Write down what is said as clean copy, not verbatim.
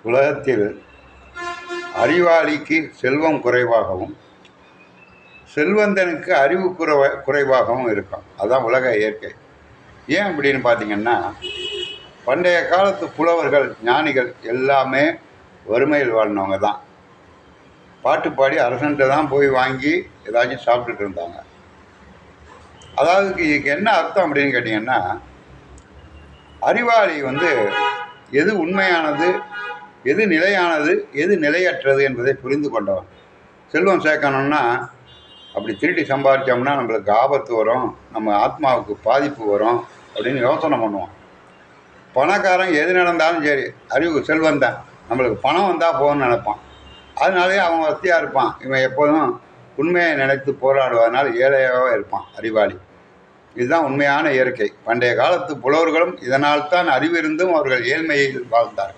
உலகத்தில் அறிவாளிக்கு செல்வம் குறைவாகவும் செல்வந்தனுக்கு அறிவு குறைவாகவும் இருக்கும். அதுதான் உலக இயற்கை. ஏன் அப்படின்னு பார்த்தீங்கன்னா, பண்டைய காலத்து புலவர்கள் ஞானிகள் எல்லாமே வறுமையில் வாழ்ந்தவங்க தான். பாட்டு பாடி அரசன்ட்ட தான் போய் வாங்கி ஏதாச்சும் சாப்பிட்டுட்டு இருந்தாங்க. அதாவது இதுக்கு என்ன அர்த்தம் அப்படின்னு கேட்டிங்கன்னா, அறிவாளி எது உண்மையானது, எது நிலையானது, எது நிலையற்றது என்பதை புரிந்து கொண்டவன். செல்வம் சேர்க்கணும்னா அப்படி திருடி சம்பாதிச்சோம்னா நம்மளுக்கு ஆபத்து வரும், நம்ம ஆத்மாவுக்கு பாதிப்பு வரும் அப்படின்னு யோசனை பண்ணுவான். பணக்காரன் எது நடந்தாலும் சரி, அறிவு செல்வந்தான், நம்மளுக்கு பணம் வந்தால் போகணும்னு நினைப்பான். அதனாலே அவன் வசதியாக இருப்பான். இவன் எப்போதும் உண்மையை நினைத்து போராடுவதனால் ஏழையாகவே இருப்பான் அறிவாளி. இதுதான் உண்மையான இயற்கை. பண்டைய காலத்து புலவர்களும் இதனால் தான் அறிவிருந்தும் அவர்கள் ஏழ்மையில் வாழ்ந்தார்கள்.